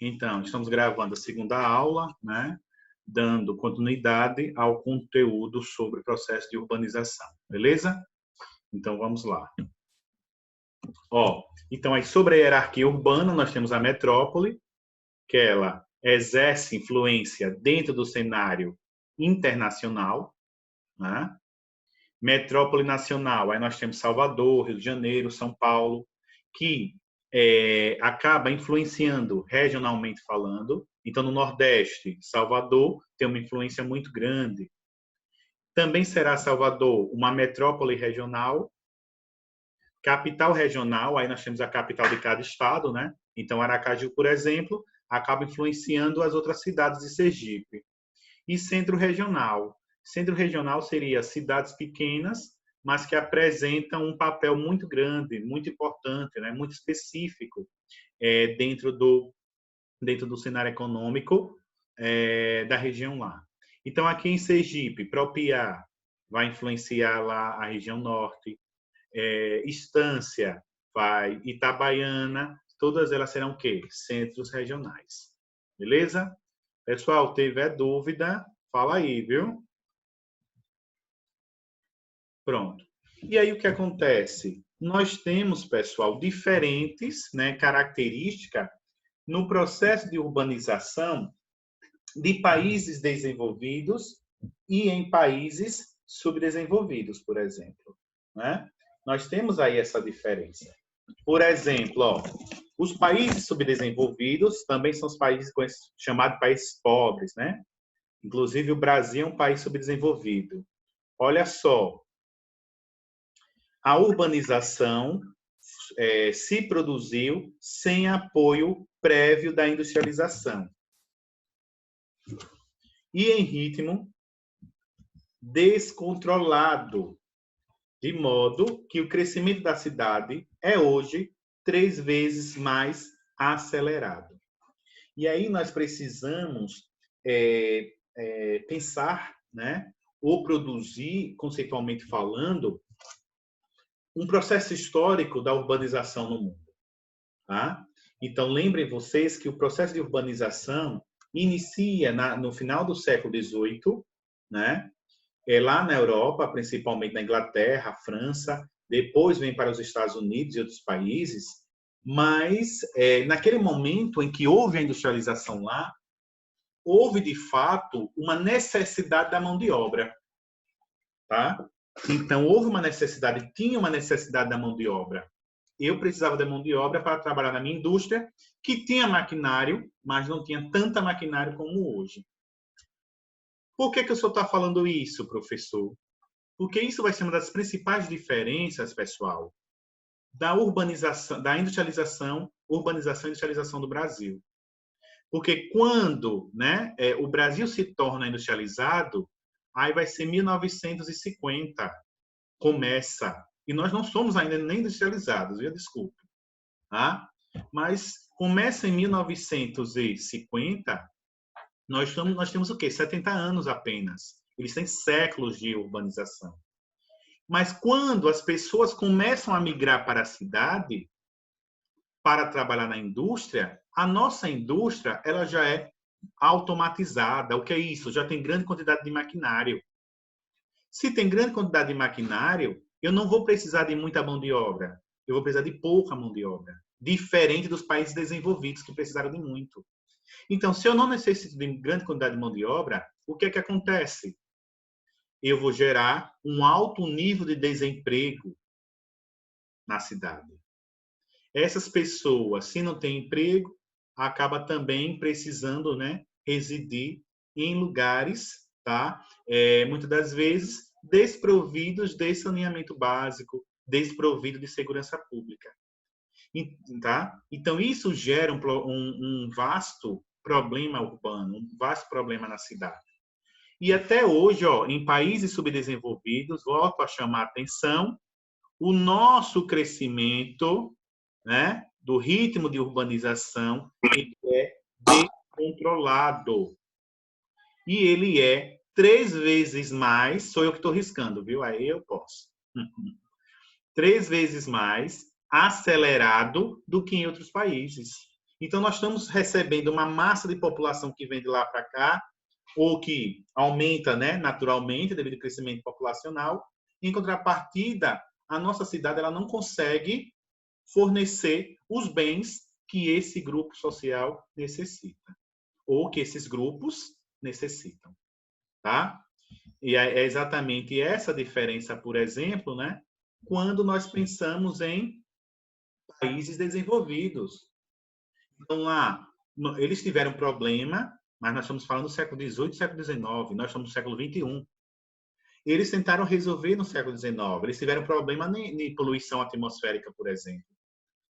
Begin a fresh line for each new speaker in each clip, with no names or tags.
Então, estamos gravando a segunda aula, né? Dando continuidade ao conteúdo sobre o processo de urbanização, beleza? Então, vamos lá. Então, aí sobre a hierarquia urbana, nós temos a metrópole, que ela exerce influência dentro do cenário internacional, né? Metrópole nacional, aí nós temos Salvador, Rio de Janeiro, São Paulo, que acaba influenciando regionalmente falando. Então, no Nordeste, Salvador tem uma influência muito grande. Também será Salvador uma metrópole regional, capital regional, aí nós temos a capital de cada estado, né? Então, Aracaju, por exemplo, acaba influenciando as outras cidades de Sergipe. E centro regional. Centro regional seria cidades pequenas, mas que apresentam um papel muito grande, muito importante, né? Muito específico dentro do cenário econômico da região lá. Então, aqui em Sergipe, Propiá vai influenciar lá a região norte, Estância vai, Itabaiana, todas elas serão o quê? Centros regionais. Beleza? Pessoal, tiver dúvida, fala aí, viu? Pronto. E aí o que acontece? Nós temos, pessoal, diferentes, né, características no processo de urbanização de países desenvolvidos e em países subdesenvolvidos, por exemplo, né? Nós temos aí essa diferença. Por exemplo, os países subdesenvolvidos também são os países chamados países pobres, né? Inclusive o Brasil é um país subdesenvolvido. Olha só, a urbanização se produziu sem apoio prévio da industrialização e em ritmo descontrolado, de modo que o crescimento da cidade é hoje 3 vezes mais acelerado. E aí nós precisamos pensar, né, ou produzir, conceitualmente falando, um processo histórico da urbanização no mundo. Tá? Então, lembrem vocês que o processo de urbanização inicia no final do século XVIII, né? Lá na Europa, principalmente na Inglaterra, França, depois vem para os Estados Unidos e outros países, mas naquele momento em que houve a industrialização lá, houve, de fato, uma necessidade da mão de obra. Tá? Então, houve uma necessidade, tinha uma necessidade da mão de obra. Eu precisava da mão de obra para trabalhar na minha indústria, que tinha maquinário, mas não tinha tanta maquinário como hoje. Por que eu só estou falando isso, professor? Porque isso vai ser uma das principais diferenças, pessoal, da urbanização, da industrialização, urbanização e industrialização do Brasil. Porque quando, né, o Brasil se torna industrializado, aí vai ser 1950, começa. E nós não somos ainda nem industrializados, viu? Desculpe. Tá? Mas começa em 1950, nós temos o quê? 70 anos apenas. Eles têm séculos de urbanização. Mas quando as pessoas começam a migrar para a cidade, para trabalhar na indústria, a nossa indústria ela já é automatizada. O que é isso? Já tem grande quantidade de maquinário. Se tem grande quantidade de maquinário, eu não vou precisar de muita mão de obra. Eu vou precisar de pouca mão de obra. Diferente dos países desenvolvidos, que precisaram de muito. Então, se eu não necessito de grande quantidade de mão de obra, o que é que acontece? Eu vou gerar um alto nível de desemprego na cidade. Essas pessoas, se não têm emprego, acaba também precisando, né, residir em lugares, tá? Muitas das vezes, desprovidos de saneamento básico, desprovido de segurança pública. Tá? Então, isso gera um vasto problema urbano, um vasto problema na cidade. E até hoje, em países subdesenvolvidos, volto a chamar a atenção, o nosso crescimento, né, do ritmo de urbanização ele é descontrolado. E ele é 3 vezes mais, sou eu que estou riscando, viu? Aí eu posso. 3 vezes mais acelerado do que em outros países. Então, nós estamos recebendo uma massa de população que vem de lá para cá, ou que aumenta, né, naturalmente, devido ao crescimento populacional. Em contrapartida, a nossa cidade ela não consegue fornecer os bens que esse grupo social necessita, ou que esses grupos necessitam, tá? E é exatamente essa diferença, por exemplo, né, quando nós pensamos em países desenvolvidos. Então, lá, eles tiveram problema, mas nós estamos falando do século XVIII, século XIX, nós estamos no século XXI. Eles tentaram resolver no século XIX, eles tiveram problema de poluição atmosférica, por exemplo.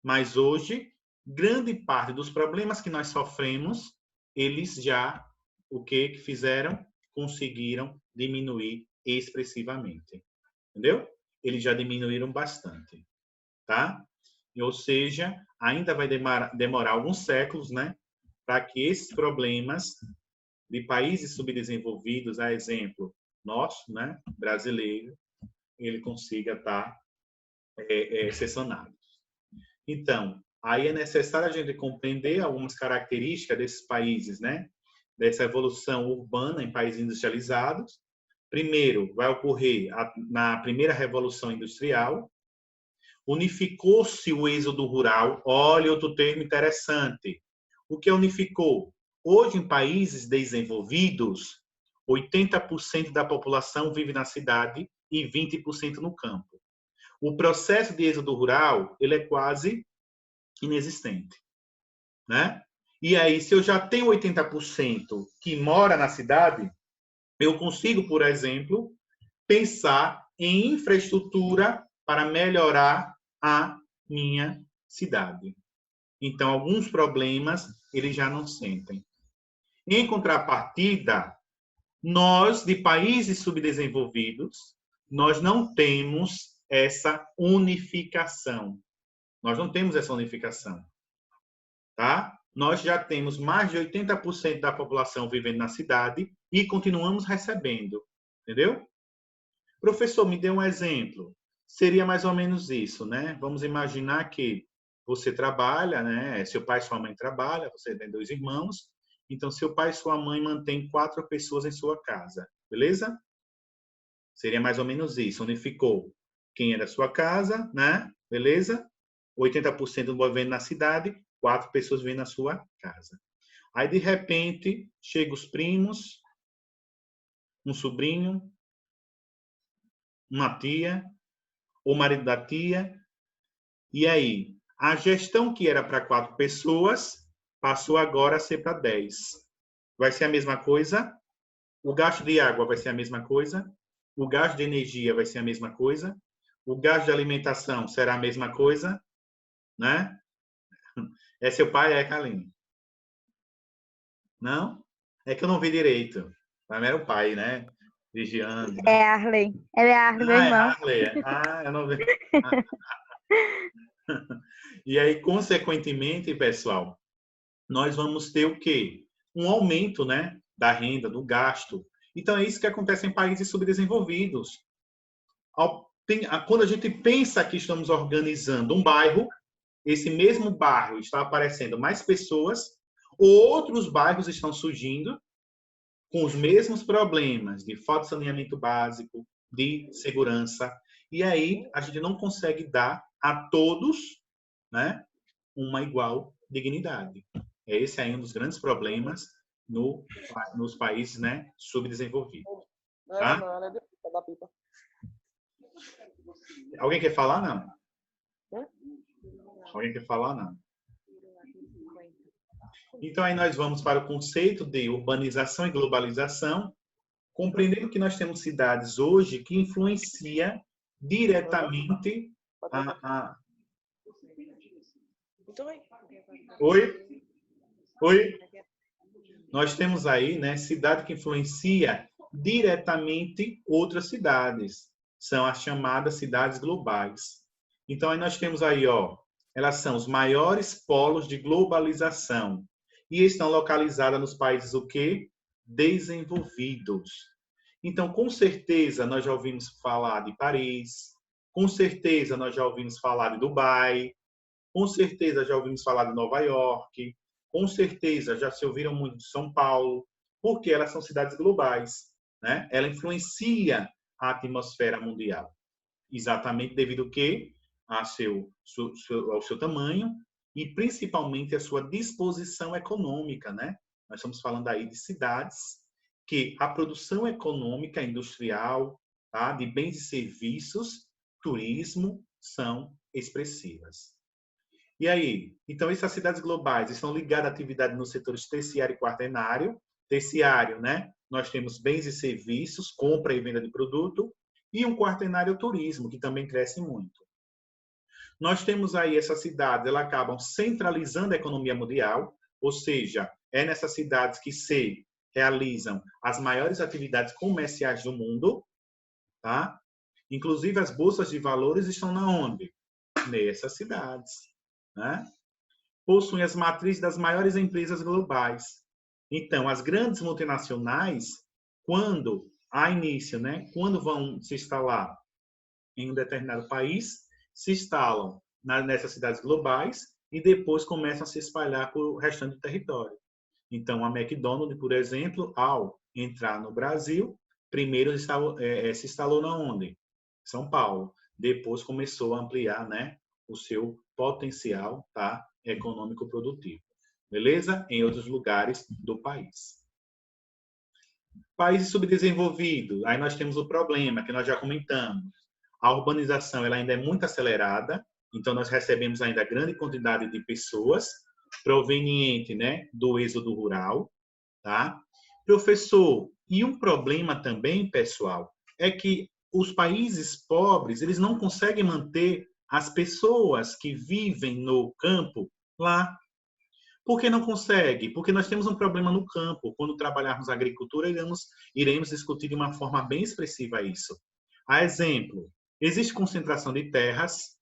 Mas hoje, grande parte dos problemas que nós sofremos, eles já, o que fizeram? Conseguiram diminuir expressivamente. Entendeu? Eles já diminuíram bastante. Tá? Ou seja, ainda vai demorar alguns séculos, né, para que esses problemas de países subdesenvolvidos, a exemplo nosso, né, brasileiro, ele consiga estar ser sanado. Então, aí é necessário a gente compreender algumas características desses países, né, dessa evolução urbana em países industrializados. Primeiro, vai ocorrer na primeira revolução industrial, unificou-se o êxodo rural. Olha outro termo interessante. O que unificou? Hoje, em países desenvolvidos, 80% da população vive na cidade e 20% no campo. O processo de êxodo rural ele é quase inexistente, né? E aí, se eu já tenho 80% que mora na cidade, eu consigo, por exemplo, pensar em infraestrutura para melhorar a minha cidade. Então, alguns problemas eles já não sentem. Em contrapartida, nós, de países subdesenvolvidos, nós não temos essa unificação. Nós não temos essa unificação. Tá? Nós já temos mais de 80% da população vivendo na cidade e continuamos recebendo. Entendeu? Professor, me dê um exemplo. Seria mais ou menos isso, né? Vamos imaginar que você trabalha, né? Seu pai e sua mãe trabalham, você tem 2 irmãos. Então, seu pai e sua mãe mantêm 4 pessoas em sua casa, beleza? Seria mais ou menos isso. Unificou quem é da sua casa, né? Beleza? 80% vivendo na cidade, 4 pessoas vivendo na sua casa. Aí, de repente, chegam os primos, um sobrinho, uma tia, o marido da tia. E aí, a gestão que era para 4 pessoas passou agora a ser para 10. Vai ser a mesma coisa? O gasto de água vai ser a mesma coisa? O gasto de energia vai ser a mesma coisa? O gasto de alimentação será a mesma coisa? Né? É seu pai, Kaline? Não? É que eu não vi direito. Mas era o pai, né? Vigiando. Né?
É Arley. É Arley, meu irmão.
É Harley. Eu não vi. E aí, consequentemente, pessoal, nós vamos ter o quê? Um aumento, né, da renda, do gasto. Então, é isso que acontece em países subdesenvolvidos. Quando a gente pensa que estamos organizando um bairro, esse mesmo bairro está aparecendo mais pessoas, outros bairros estão surgindo com os mesmos problemas de falta de saneamento básico, de segurança. E aí, a gente não consegue dar a todos, né, uma igual dignidade. Esse é um dos grandes problemas nos países, né, subdesenvolvidos. Tá? Alguém quer falar? Não. Alguém quer falar? Não. Então, aí nós vamos para o conceito de urbanização e globalização, compreendendo que nós temos cidades hoje que influenciam diretamente a... Oi? Oi? Nós temos aí, né, cidade que influencia diretamente outras cidades. São as chamadas cidades globais. Então, aí nós temos aí, ó, elas são os maiores polos de globalização e estão localizadas nos países o quê? Desenvolvidos. Então, com certeza, nós já ouvimos falar de Paris, com certeza nós já ouvimos falar de Dubai, Com certeza já ouvimos falar de Nova York, com certeza já se ouviram muito de São Paulo, porque elas são cidades globais, né? Ela influencia a atmosfera mundial, exatamente devido ao quê? Ao seu tamanho e principalmente a sua disposição econômica, né? Nós estamos falando aí de cidades que a produção econômica, industrial, tá? De bens e serviços, turismo, são expressivas. E aí? Então, essas cidades globais estão ligadas à atividade nos setores terciário e quaternário. Terciário, né? Nós temos bens e serviços, compra e venda de produto, e um quaternário, o turismo, que também cresce muito. Nós temos aí essas cidades, elas acabam centralizando a economia mundial, ou seja, é nessas cidades que se realizam as maiores atividades comerciais do mundo, tá? Inclusive as bolsas de valores estão na onde? Nessas cidades, né? Possuem as matrizes das maiores empresas globais. Então, as grandes multinacionais, quando há início, né? Quando vão se instalar em um determinado país, se instalam nessas cidades globais e depois começam a se espalhar para o restante do território. Então, a McDonald's, por exemplo, ao entrar no Brasil, primeiro se instalou na onde? São Paulo. Depois começou a ampliar, né, o seu potencial, tá, econômico produtivo. Beleza? Em outros lugares do país. Países subdesenvolvidos, aí nós temos o problema que nós já comentamos. A urbanização ela ainda é muito acelerada, então nós recebemos ainda grande quantidade de pessoas proveniente, né, do êxodo rural, tá? Professor, e um problema também, pessoal, é que os países pobres, eles não conseguem manter as pessoas que vivem no campo lá. Por que não consegue? Porque nós temos um problema no campo. Quando trabalharmos agricultura, iremos discutir de uma forma bem expressiva isso. A exemplo, existe concentração de terras,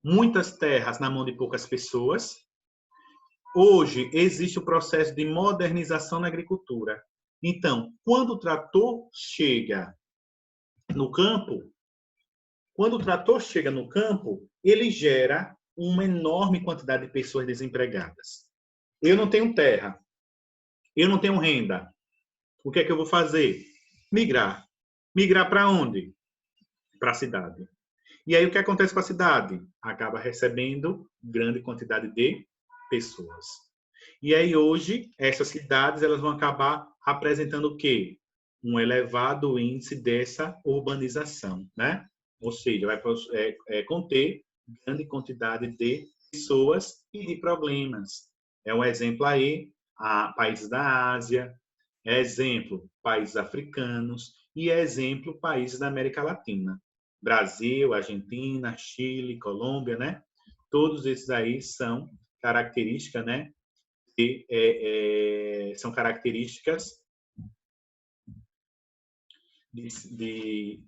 muitas terras na mão de poucas pessoas. Hoje, existe o processo de modernização na agricultura. Então, quando o trator chega no campo, ele gera uma enorme quantidade de pessoas desempregadas. Eu não tenho terra, eu não tenho renda. O que é que eu vou fazer? Migrar. Migrar para onde? Para a cidade. E aí o que acontece com a cidade? Acaba recebendo grande quantidade de pessoas. E aí hoje essas cidades elas vão acabar apresentando o quê? Um elevado índice dessa urbanização, né? Ou seja, vai conter grande quantidade de pessoas e de problemas. É um exemplo aí, países da Ásia, é exemplo, países africanos e é exemplo, países da América Latina. Brasil, Argentina, Chile, Colômbia, né? Todos esses aí são características, né? São características de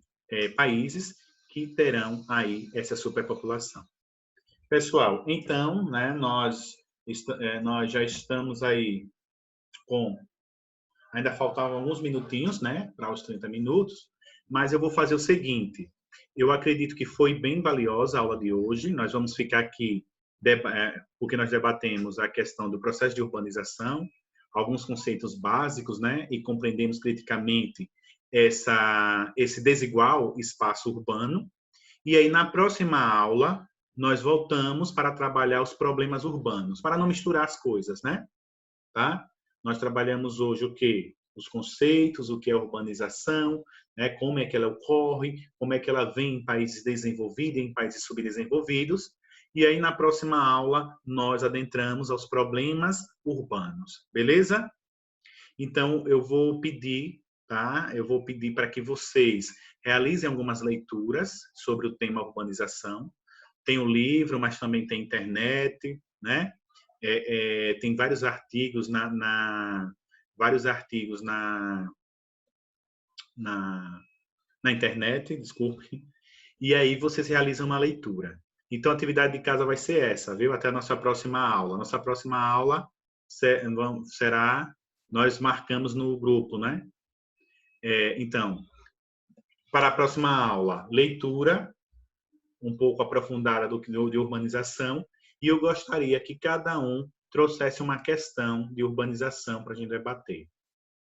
países que terão aí essa superpopulação. Pessoal, então, né, nós já estamos aí com... Ainda faltavam alguns minutinhos, né, para os 30 minutos, mas eu vou fazer o seguinte. Eu acredito que foi bem valiosa a aula de hoje. Nós vamos ficar aqui, porque nós debatemos a questão do processo de urbanização, alguns conceitos básicos, né, e compreendemos criticamente esse desigual espaço urbano. E aí, na próxima aula, nós voltamos para trabalhar os problemas urbanos, para não misturar as coisas, né? Tá? Nós trabalhamos hoje o quê? Os conceitos, o que é urbanização, né? Como é que ela ocorre, como é que ela vem em países desenvolvidos e em países subdesenvolvidos. E aí, na próxima aula, nós adentramos aos problemas urbanos. Beleza? Então, eu vou pedir, tá? Eu vou pedir para que vocês realizem algumas leituras sobre o tema urbanização. Tem o livro, mas também tem internet, né? Tem vários artigos na internet, desculpe. E aí vocês realizam uma leitura. Então, a atividade de casa vai ser essa, viu? Até a nossa próxima aula. Nossa próxima aula será... Nós marcamos no grupo, né? Então, para a próxima aula, leitura um pouco aprofundada de urbanização e eu gostaria que cada um trouxesse uma questão de urbanização para a gente debater,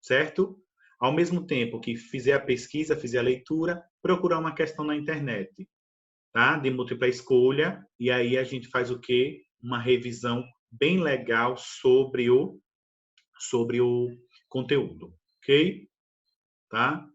certo? Ao mesmo tempo que fizer a pesquisa, fizer a leitura, procurar uma questão na internet, tá? De múltipla escolha, e aí a gente faz o quê? Uma revisão bem legal sobre o conteúdo, ok? Tá?